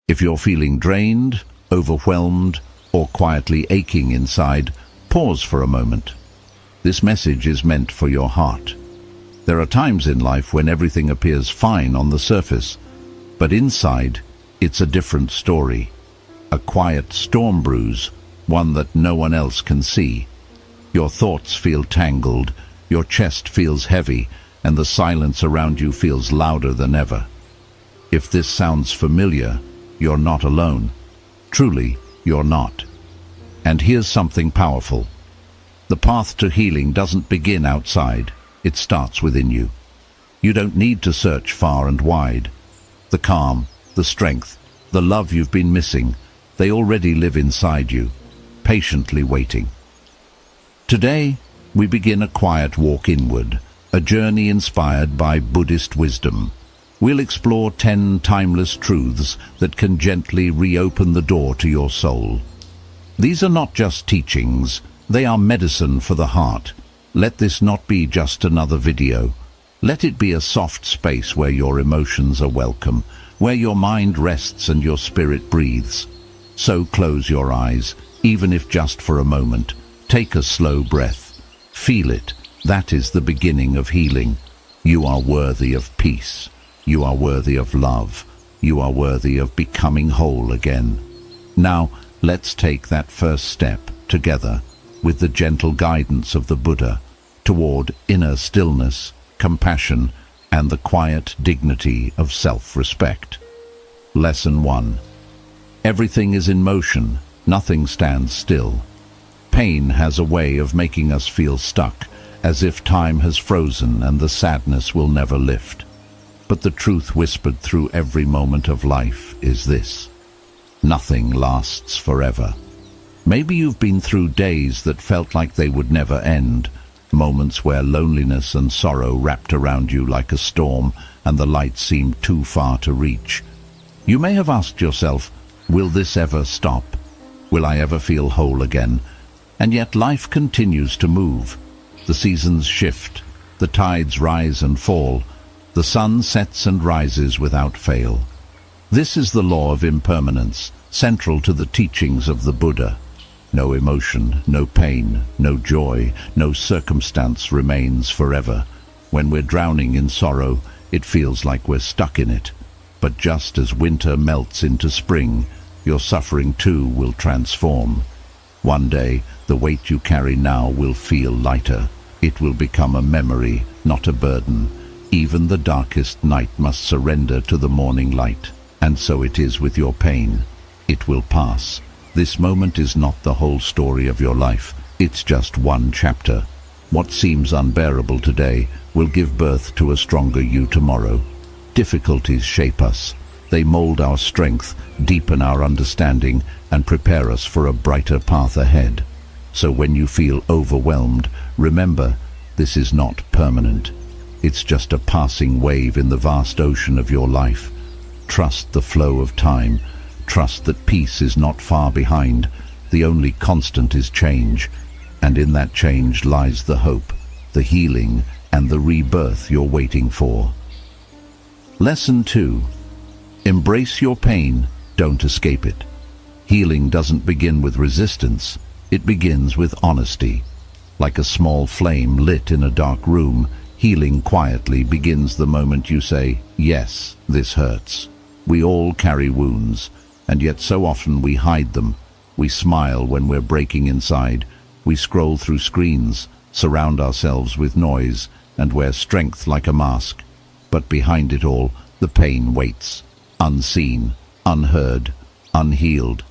If you're feeling drained, overwhelmed, or quietly aching inside, pause for a moment. This message is meant for your heart. There are times in life when everything appears fine on the surface, but inside, it's a different story. A quiet storm brews, one that no one else can see. Your thoughts feel tangled, your chest feels heavy, and the silence around you feels louder than ever. If this sounds familiar, you're not alone. Truly, you're not. And here's something powerful. The path to healing doesn't begin outside, it starts within you. You don't need to search far and wide. The calm, the strength, the love you've been missing, they already live inside you, patiently waiting. Today, we begin a quiet walk inward, a journey inspired by Buddhist wisdom. We'll explore 10 timeless truths that can gently reopen the door to your soul. These are not just teachings, they are medicine for the heart. Let this not be just another video. Let it be a soft space where your emotions are welcome, where your mind rests and your spirit breathes. So close your eyes, even if just for a moment. Take a slow breath. Feel it. That is the beginning of healing. You are worthy of peace. You are worthy of love. You are worthy of becoming whole again. Now, let's take that first step together with the gentle guidance of the Buddha toward inner stillness, compassion, and the quiet dignity of self-respect. Lesson 1. Everything is in motion, nothing stands still. Pain has a way of making us feel stuck, as if time has frozen and the sadness will never lift. But the truth whispered through every moment of life is this: nothing lasts forever. Maybe you've been through days that felt like they would never end, moments where loneliness and sorrow wrapped around you like a storm and the light seemed too far to reach. You may have asked yourself, will this ever stop? Will I ever feel whole again? And yet life continues to move. The seasons shift, the tides rise and fall, the sun sets and rises without fail. This is the law of impermanence, central to the teachings of the Buddha. No emotion, no pain, no joy, no circumstance remains forever. When we're drowning in sorrow, it feels like we're stuck in it. But just as winter melts into spring, your suffering too will transform. One day, the weight you carry now will feel lighter. It will become a memory, not a burden. Even the darkest night must surrender to the morning light. And so it is with your pain. It will pass. This moment is not the whole story of your life. It's just one chapter. What seems unbearable today will give birth to a stronger you tomorrow. Difficulties shape us. They mold our strength, deepen our understanding, and prepare us for a brighter path ahead. So when you feel overwhelmed, remember, this is not permanent. It's just a passing wave in the vast ocean of your life. Trust the flow of time. Trust that peace is not far behind. The only constant is change. And in that change lies the hope, the healing, and the rebirth you're waiting for. Lesson 2. Embrace your pain, don't escape it. Healing doesn't begin with resistance. It begins with honesty. Like a small flame lit in a dark room, healing quietly begins the moment you say, yes, this hurts. We all carry wounds, and yet so often we hide them. We smile when we're breaking inside. We scroll through screens, surround ourselves with noise, and wear strength like a mask. But behind it all, the pain waits, unseen, unheard, unhealed.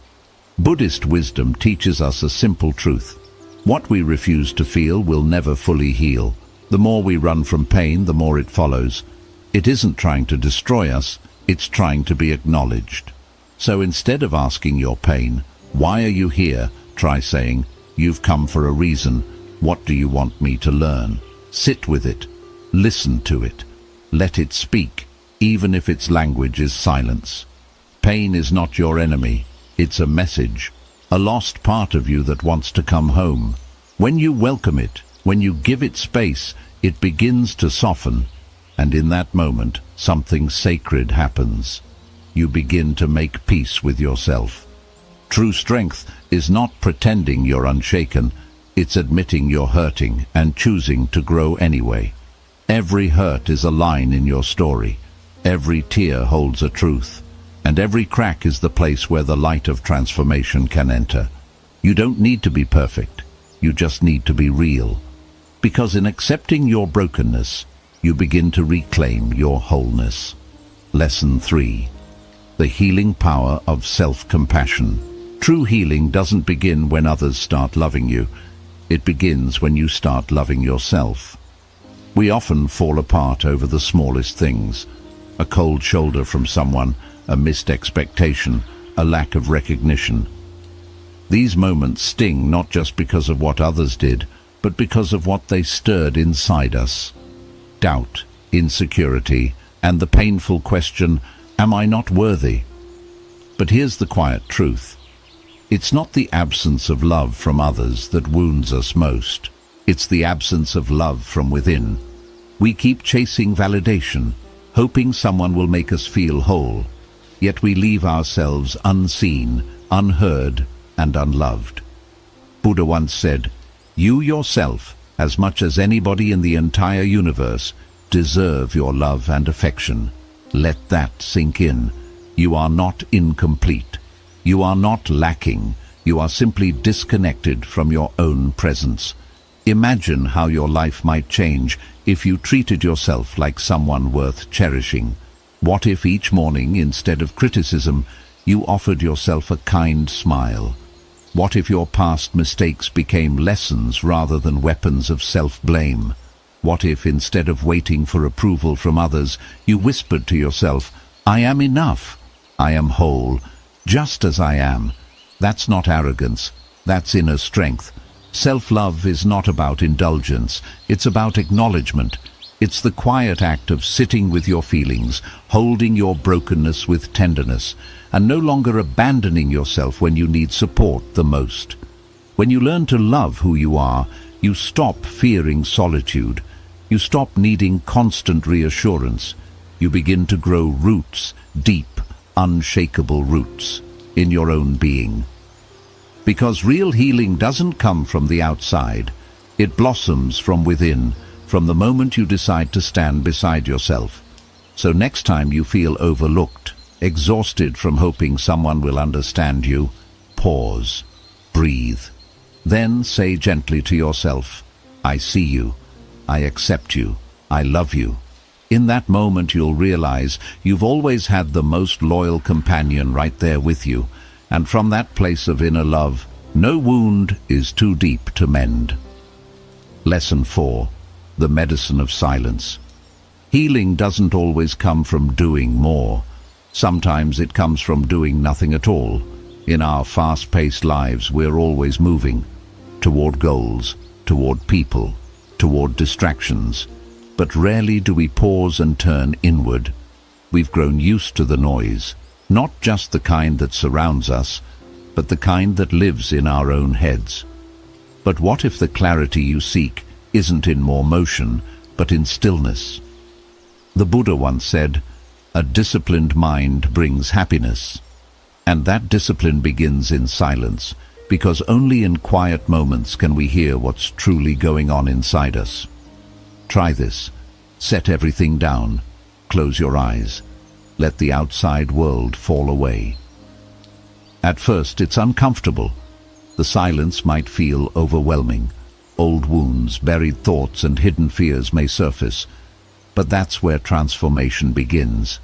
Buddhist wisdom teaches us a simple truth. What we refuse to feel will never fully heal. The more we run from pain, the more it follows. It isn't trying to destroy us, it's trying to be acknowledged. So instead of asking your pain, why are you here? Try saying, you've come for a reason. What do you want me to learn? Sit with it. Listen to it. Let it speak, even if its language is silence. Pain is not your enemy. It's a message, a lost part of you that wants to come home. When you welcome it, when you give it space, it begins to soften. And in that moment, something sacred happens. you begin to make peace with yourself. True strength is not pretending you're unshaken, it's admitting you're hurting and choosing to grow anyway. Every hurt is a line in your story. Every tear holds a truth. And every crack is the place where the light of transformation can enter. You don't need to be perfect. You just need to be real. Because in accepting your brokenness, you begin to reclaim your wholeness. Lesson 3. The healing power of self-compassion. True healing doesn't begin when others start loving you. It begins when you start loving yourself. We often fall apart over the smallest things. A cold shoulder from someone, a missed expectation, a lack of recognition. These moments sting not just because of what others did, but because of what they stirred inside us. Doubt, insecurity, and the painful question, am I not worthy? But here's the quiet truth. It's not the absence of love from others that wounds us most. It's the absence of love from within. We keep chasing validation, hoping someone will make us feel whole. Yet we leave ourselves unseen, unheard, and unloved. Buddha once said, "You yourself, as much as anybody in the entire universe, deserve your love and affection." Let that sink in. You are not incomplete. You are not lacking. You are simply disconnected from your own presence. Imagine how your life might change if you treated yourself like someone worth cherishing. What if each morning, instead of criticism, you offered yourself a kind smile? What if your past mistakes became lessons rather than weapons of self-blame? What if, instead of waiting for approval from others, you whispered to yourself, "I am enough. I am whole, just as I am." That's not arrogance. That's inner strength. Self-love is not about indulgence. It's about acknowledgement. It's the quiet act of sitting with your feelings, holding your brokenness with tenderness, and no longer abandoning yourself when you need support the most. When you learn to love who you are, you stop fearing solitude. You stop needing constant reassurance. You begin to grow roots, deep, unshakable roots, in your own being. Because real healing doesn't come from the outside. It blossoms from within, from the moment you decide to stand beside yourself. So next time you feel overlooked, exhausted from hoping someone will understand you, pause, breathe. Then say gently to yourself, "I see you, I accept you, I love you." In that moment you'll realize you've always had the most loyal companion right there with you, and from that place of inner love, no wound is too deep to mend. Lesson 4. The medicine of silence. Healing doesn't always come from doing more. Sometimes it comes from doing nothing at all. In our fast-paced lives, we're always moving toward goals, toward people, toward distractions. But rarely do we pause and turn inward. We've grown used to the noise, not just the kind that surrounds us, but the kind that lives in our own heads. But what if the clarity you seek isn't in more motion, but in stillness? The Buddha once said, "A disciplined mind brings happiness." And that discipline begins in silence, because only in quiet moments can we hear what's truly going on inside us. Try this. Set everything down. Close your eyes. Let the outside world fall away. At first, it's uncomfortable. The silence might feel overwhelming. Old wounds, buried thoughts, and hidden fears may surface. But that's where transformation begins.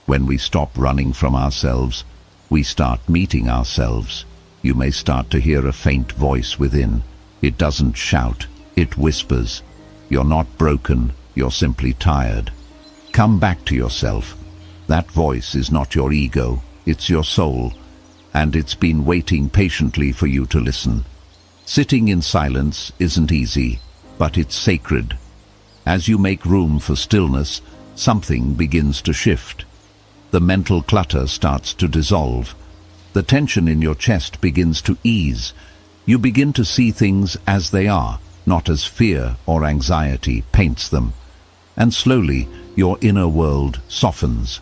When we stop running from ourselves, we start meeting ourselves. You may start to hear a faint voice within. It doesn't shout, it whispers. You're not broken, you're simply tired. Come back to yourself. That voice is not your ego, it's your soul, and it's been waiting patiently for you to listen. Sitting in silence isn't easy, but it's sacred. As you make room for stillness, something begins to shift. The mental clutter starts to dissolve. The tension in your chest begins to ease. You begin to see things as they are, not as fear or anxiety paints them. And slowly, your inner world softens.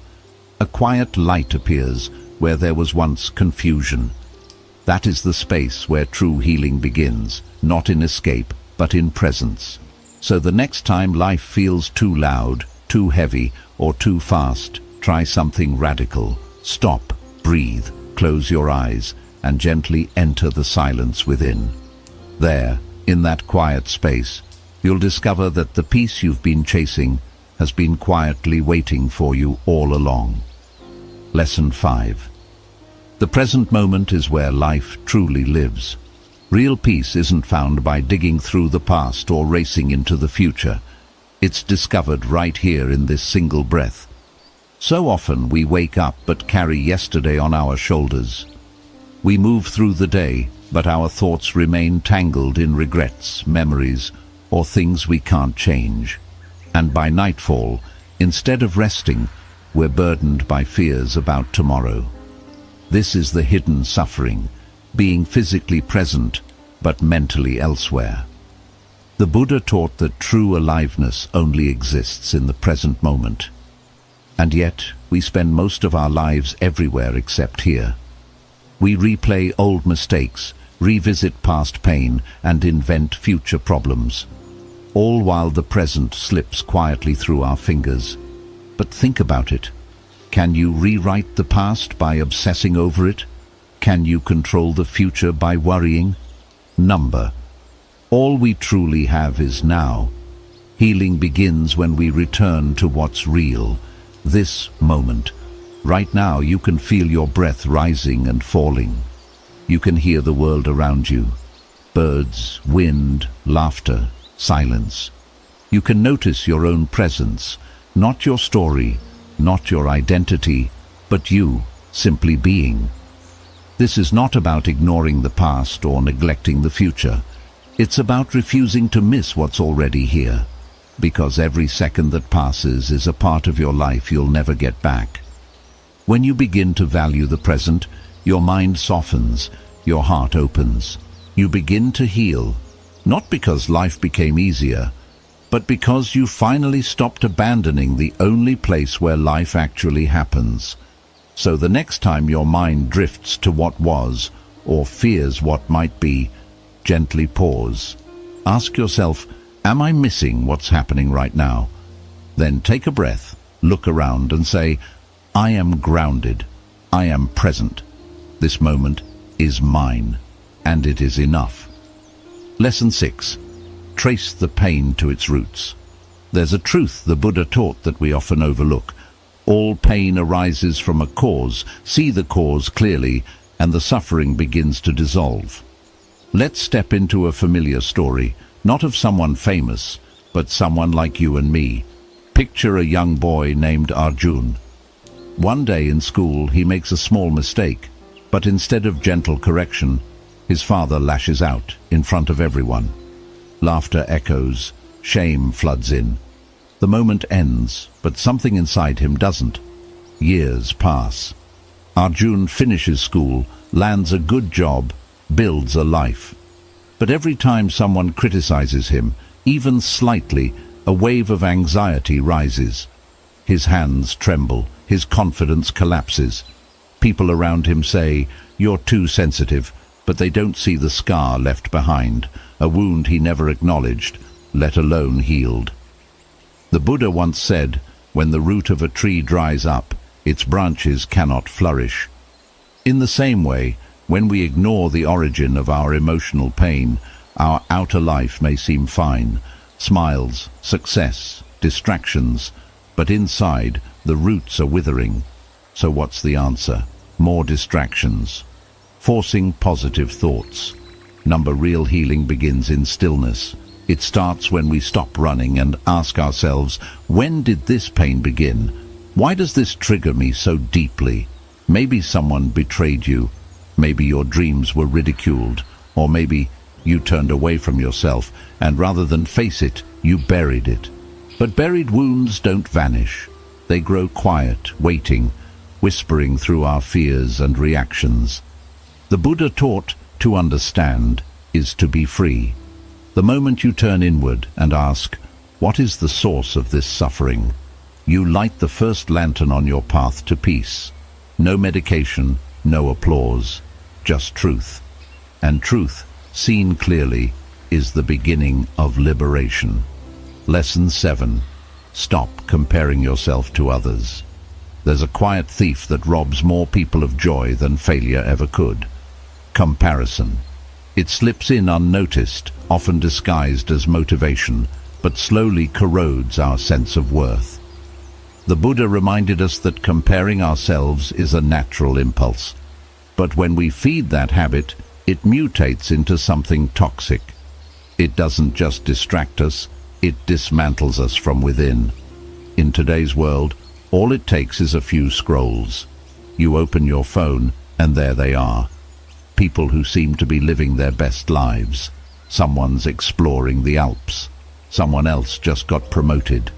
A quiet light appears where there was once confusion. That is the space where true healing begins, not in escape, but in presence. So the next time life feels too loud, too heavy, or too fast, try something radical. Stop, breathe, close your eyes, and gently enter the silence within. There, in that quiet space, you'll discover that the peace you've been chasing has been quietly waiting for you all along. Lesson 5. The present moment is where life truly lives. Real peace isn't found by digging through the past or racing into the future. It's discovered right here in this single breath. So often we wake up but carry yesterday on our shoulders. We move through the day, but our thoughts remain tangled in regrets, memories, or things we can't change. And by nightfall, instead of resting, we're burdened by fears about tomorrow. This is the hidden suffering, being physically present but mentally elsewhere. The Buddha taught that true aliveness only exists in the present moment. And yet, we spend most of our lives everywhere except here. We replay old mistakes, revisit past pain, and invent future problems, all while the present slips quietly through our fingers. But think about it. Can you rewrite the past by obsessing over it? Can you control the future by worrying? Number. All we truly have is now. Healing begins when we return to what's real, this moment. Right now you can feel your breath rising and falling. You can hear the world around you. Birds, wind, laughter, silence. You can notice your own presence, not your story, not your identity, but you, simply being. This is not about ignoring the past or neglecting the future. It's about refusing to miss what's already here, because every second that passes is a part of your life you'll never get back. When you begin to value the present, your mind softens, your heart opens. You begin to heal, not because life became easier, but because you finally stopped abandoning the only place where life actually happens. So the next time your mind drifts to what was, or fears what might be, gently pause. Ask yourself, am I missing what's happening right now? Then take a breath, look around and say, I am grounded, I am present. This moment is mine, and it is enough. Lesson 6. Trace the pain to its roots. There's a truth the Buddha taught that we often overlook. All pain arises from a cause. See the cause clearly, and the suffering begins to dissolve. Let's step into a familiar story, not of someone famous, but someone like you and me. Picture a young boy named Arjun. One day in school he makes a small mistake, but instead of gentle correction, his father lashes out in front of everyone. Laughter echoes, shame floods in. The moment ends, but something inside him doesn't. Years pass. Arjun finishes school, lands a good job, builds a life. But every time someone criticizes him, even slightly, a wave of anxiety rises. His hands tremble, his confidence collapses. People around him say, "You're too sensitive," but they don't see the scar left behind, a wound he never acknowledged, let alone healed. The Buddha once said, when the root of a tree dries up, its branches cannot flourish. In the same way, when we ignore the origin of our emotional pain, our outer life may seem fine, smiles, success, distractions, but inside, the roots are withering. So what's the answer? More distractions. Forcing positive thoughts. Real healing begins in stillness. It starts when we stop running and ask ourselves, when did this pain begin? Why does this trigger me so deeply? Maybe someone betrayed you. Maybe your dreams were ridiculed. Or maybe you turned away from yourself, and rather than face it, you buried it. But buried wounds don't vanish. They grow quiet, waiting, whispering through our fears and reactions. The Buddha taught to understand is to be free. The moment you turn inward and ask, what is the source of this suffering? You light the first lantern on your path to peace. No medication, no applause, just truth. And truth, seen clearly, is the beginning of liberation. Lesson 7. Stop comparing yourself to others. There's a quiet thief that robs more people of joy than failure ever could. Comparison. It slips in unnoticed, often disguised as motivation, but slowly corrodes our sense of worth. The Buddha reminded us that comparing ourselves is a natural impulse. But when we feed that habit, it mutates into something toxic. It doesn't just distract us, it dismantles us from within. In today's world, all it takes is a few scrolls. You open your phone, and there they are. People who seem to be living their best lives. Someone's exploring the Alps. Someone else just got promoted.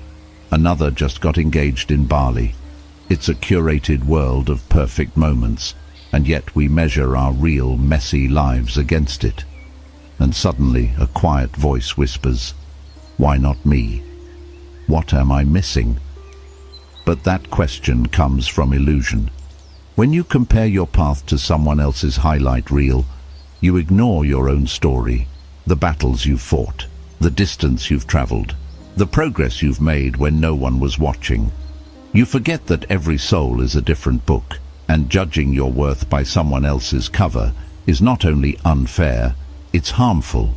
Another just got engaged in Bali. It's a curated world of perfect moments, and yet we measure our real, messy lives against it. And suddenly a quiet voice whispers, "Why not me? What am I missing?" But that question comes from illusion. When you compare your path to someone else's highlight reel, you ignore your own story, the battles you've fought, the distance you've traveled, the progress you've made when no one was watching. You forget that every soul is a different book, and judging your worth by someone else's cover is not only unfair, it's harmful.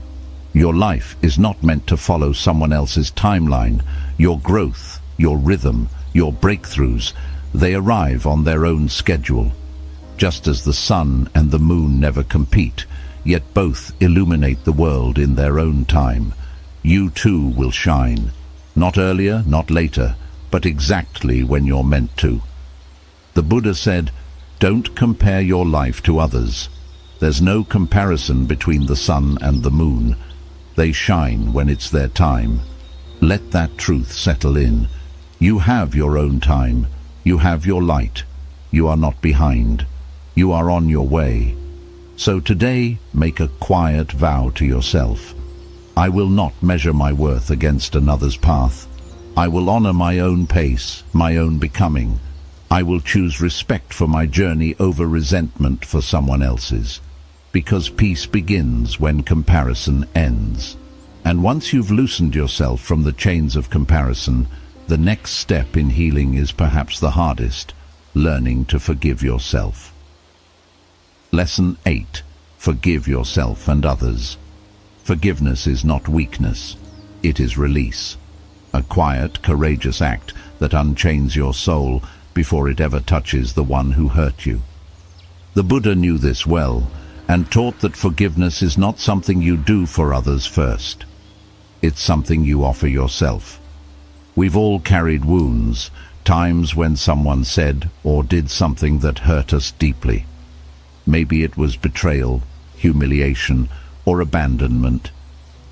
Your life is not meant to follow someone else's timeline. Your growth, your rhythm, your breakthroughs, they arrive on their own schedule. Just as the sun and the moon never compete, yet both illuminate the world in their own time, you too will shine. Not earlier, not later, but exactly when you're meant to. The Buddha said, "Don't compare your life to others." There's no comparison between the sun and the moon. They shine when it's their time. Let that truth settle in. You have your own time. You have your light. You are not behind. You are on your way. So today, make a quiet vow to yourself. I will not measure my worth against another's path. I will honor my own pace, my own becoming. I will choose respect for my journey over resentment for someone else's. Because peace begins when comparison ends. And once you've loosened yourself from the chains of comparison, the next step in healing is perhaps the hardest, learning to forgive yourself. Lesson 8. Forgive yourself and others. Forgiveness is not weakness, it is release. A quiet, courageous act that unchains your soul before it ever touches the one who hurt you. The Buddha knew this well, and taught that forgiveness is not something you do for others first. It's something you offer yourself. We've all carried wounds, times when someone said or did something that hurt us deeply. Maybe it was betrayal, humiliation, or abandonment.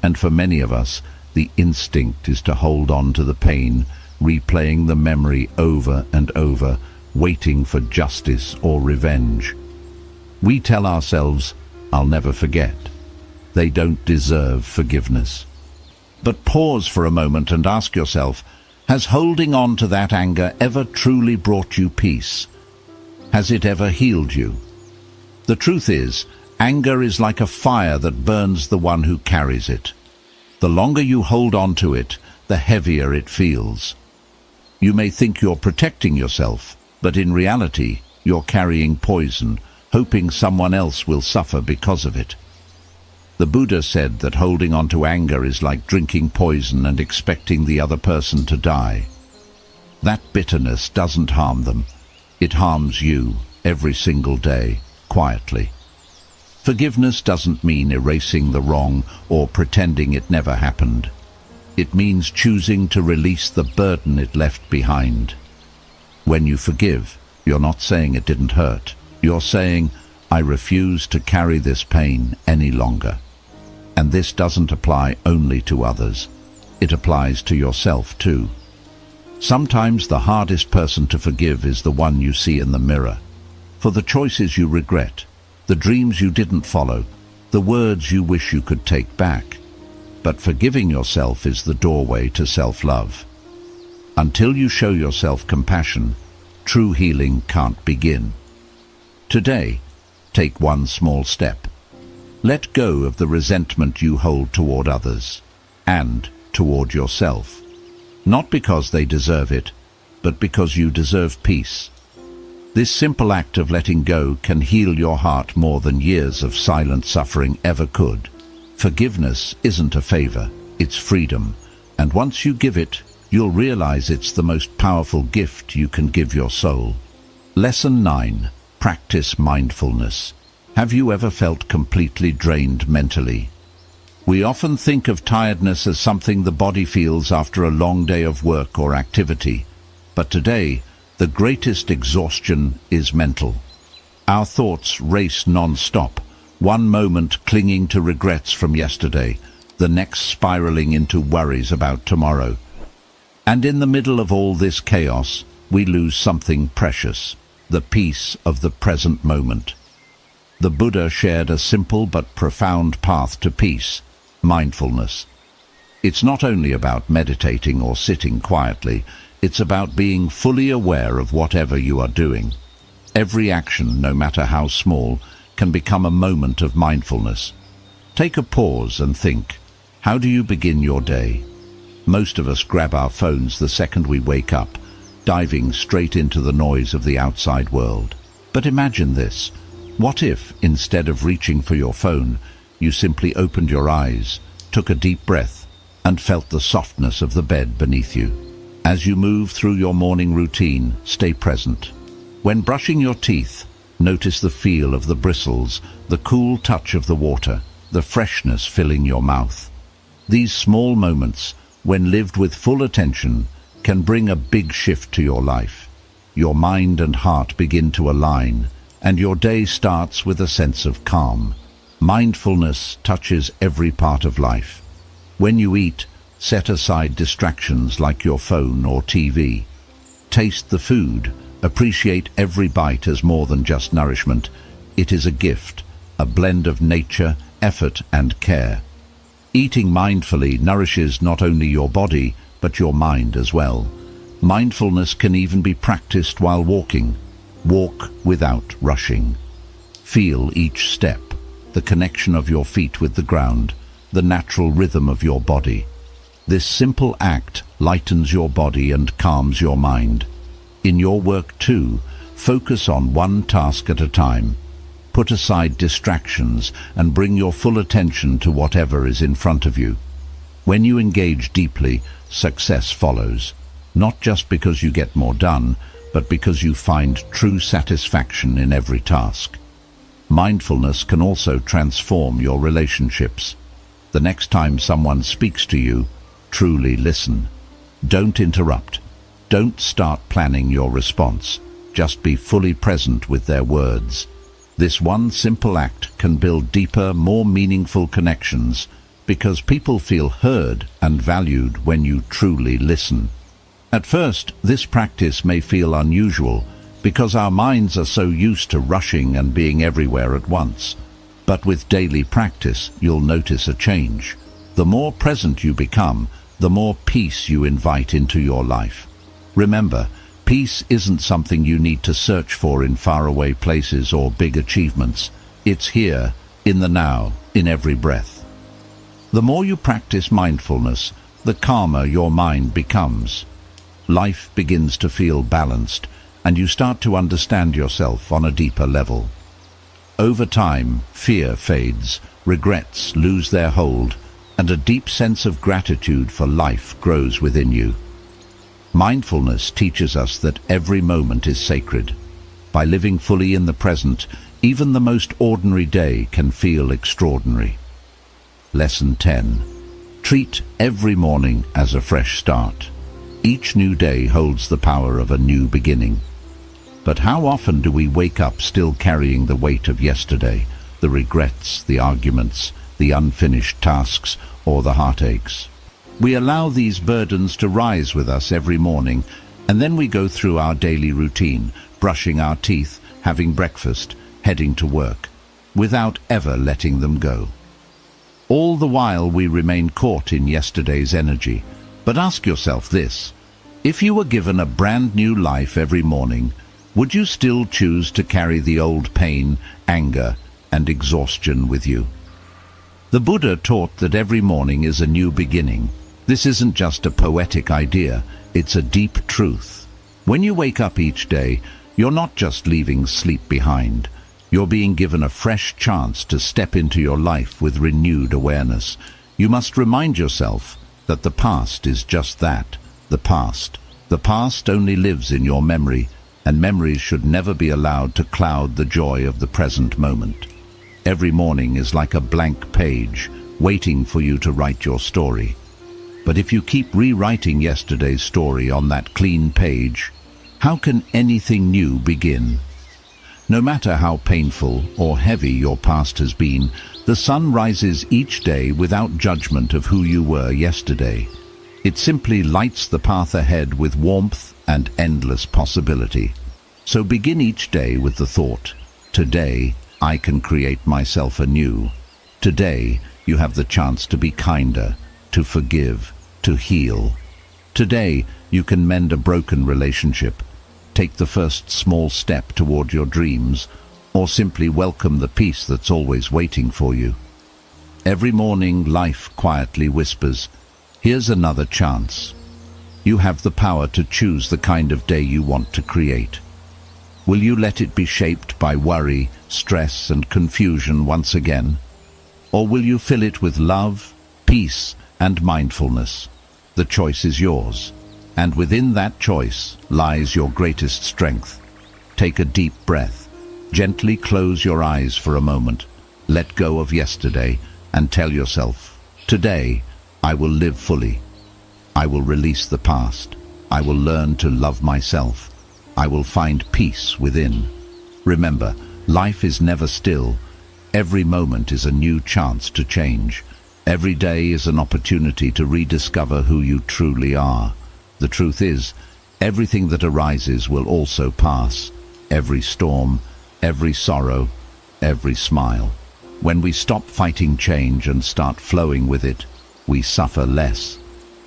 And for many of us, the instinct is to hold on to the pain, replaying the memory over and over, waiting for justice or revenge. We tell ourselves, "I'll never forget." They don't deserve forgiveness. But pause for a moment and ask yourself, has holding on to that anger ever truly brought you peace? Has it ever healed you? The truth is, anger is like a fire that burns the one who carries it. The longer you hold on to it, the heavier it feels. You may think you're protecting yourself, but in reality, you're carrying poison, hoping someone else will suffer because of it. The Buddha said that holding on to anger is like drinking poison and expecting the other person to die. That bitterness doesn't harm them. It harms you every single day, quietly. Forgiveness doesn't mean erasing the wrong or pretending it never happened. It means choosing to release the burden it left behind. When you forgive, you're not saying it didn't hurt. You're saying, "I refuse to carry this pain any longer." And this doesn't apply only to others. It applies to yourself too. Sometimes the hardest person to forgive is the one you see in the mirror. For the choices you regret, the dreams you didn't follow, the words you wish you could take back. But forgiving yourself is the doorway to self-love. Until you show yourself compassion, true healing can't begin. Today, take one small step. Let go of the resentment you hold toward others and toward yourself, not because they deserve it, but because you deserve peace. This simple act of letting go can heal your heart more than years of silent suffering ever could. Forgiveness isn't a favor, it's freedom, and once you give it, you'll realize it's the most powerful gift you can give your soul. Lesson 9. Practice mindfulness. Have you ever felt completely drained mentally? We often think of tiredness as something the body feels after a long day of work or activity, but today, the greatest exhaustion is mental. Our thoughts race non-stop, one moment clinging to regrets from yesterday, the next spiraling into worries about tomorrow. And in the middle of all this chaos, we lose something precious, the peace of the present moment. The Buddha shared a simple but profound path to peace, mindfulness. It's not only about meditating or sitting quietly, it's about being fully aware of whatever you are doing. Every action, no matter how small, can become a moment of mindfulness. Take a pause and think, how do you begin your day? Most of us grab our phones the second we wake up, diving straight into the noise of the outside world. But imagine this. What if, instead of reaching for your phone, you simply opened your eyes, took a deep breath, and felt the softness of the bed beneath you? As you move through your morning routine, stay present. When brushing your teeth, notice the feel of the bristles, the cool touch of the water, the freshness filling your mouth. These small moments, when lived with full attention, can bring a big shift to your life. Your mind and heart begin to align, and your day starts with a sense of calm. Mindfulness touches every part of life. When you eat, set aside distractions like your phone or TV. Taste the food. Appreciate every bite as more than just nourishment. It is a gift, a blend of nature, effort, and care. Eating mindfully nourishes not only your body, but your mind as well. Mindfulness can even be practiced while walking. Walk without rushing. Feel each step, the connection of your feet with the ground, the natural rhythm of your body. This simple act lightens your body and calms your mind. In your work too, focus on one task at a time. Put aside distractions and bring your full attention to whatever is in front of you. When you engage deeply, success follows, not just because you get more done, but because you find true satisfaction in every task. Mindfulness can also transform your relationships. The next time someone speaks to you, truly listen. Don't interrupt. Don't start planning your response. Just be fully present with their words. This one simple act can build deeper, more meaningful connections because people feel heard and valued when you truly listen. At first, this practice may feel unusual because our minds are so used to rushing and being everywhere at once. But with daily practice, you'll notice a change. The more present you become, the more peace you invite into your life. Remember, peace isn't something you need to search for in faraway places or big achievements. It's here, in the now, in every breath. The more you practice mindfulness, the calmer your mind becomes. Life begins to feel balanced, and you start to understand yourself on a deeper level. Over time, fear fades, regrets lose their hold, and a deep sense of gratitude for life grows within you. Mindfulness teaches us that every moment is sacred. By living fully in the present, even the most ordinary day can feel extraordinary. Lesson 10. Treat every morning as a fresh start. Each new day holds the power of a new beginning. But how often do we wake up still carrying the weight of yesterday, the regrets, the arguments, the unfinished tasks, or the heartaches? We allow these burdens to rise with us every morning, and then we go through our daily routine, brushing our teeth, having breakfast, heading to work, without ever letting them go. All the while we remain caught in yesterday's energy. But ask yourself this: If you were given a brand new life every morning, would you still choose to carry the old pain, anger, and exhaustion with you? The Buddha taught that every morning is a new beginning. This isn't just a poetic idea, it's a deep truth. When you wake up each day, you're not just leaving sleep behind. You're being given a fresh chance to step into your life with renewed awareness. You must remind yourself that the past is just that, the past. The past only lives in your memory, and memories should never be allowed to cloud the joy of the present moment. Every morning is like a blank page, waiting for you to write your story. But if you keep rewriting yesterday's story on that clean page, how can anything new begin? No matter how painful or heavy your past has been, the sun rises each day without judgment of who you were yesterday. It simply lights the path ahead with warmth and endless possibility. So begin each day with the thought, today I can create myself anew. Today you have the chance to be kinder, to forgive, to heal. Today you can mend a broken relationship, take the first small step toward your dreams, or simply welcome the peace that's always waiting for you. Every morning life quietly whispers, here's another chance. You have the power to choose the kind of day you want to create. Will you let it be shaped by worry, stress, and confusion once again? Or will you fill it with love, peace, and mindfulness? The choice is yours, and within that choice lies your greatest strength. Take a deep breath. Gently close your eyes for a moment. Let go of yesterday and tell yourself, today I will live fully. I will release the past. I will learn to love myself. I will find peace within. Remember, life is never still. Every moment is a new chance to change. Every day is an opportunity to rediscover who you truly are. The truth is, everything that arises will also pass. Every storm, every sorrow, every smile. When we stop fighting change and start flowing with it, we suffer less.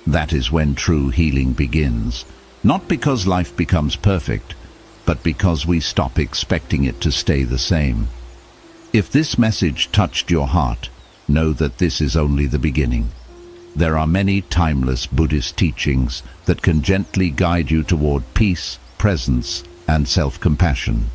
That is when true healing begins. Not because life becomes perfect, but because we stop expecting it to stay the same. If this message touched your heart, know that this is only the beginning. There are many timeless Buddhist teachings that can gently guide you toward peace, presence, and self-compassion.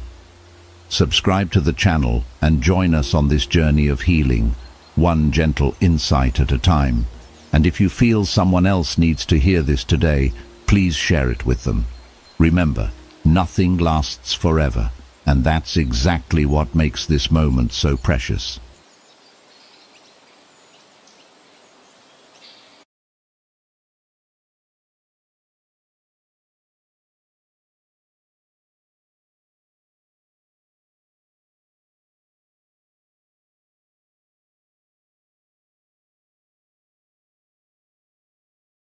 Subscribe to the channel and join us on this journey of healing, one gentle insight at a time. And if you feel someone else needs to hear this today, please share it with them. Remember, nothing lasts forever, and that's exactly what makes this moment so precious.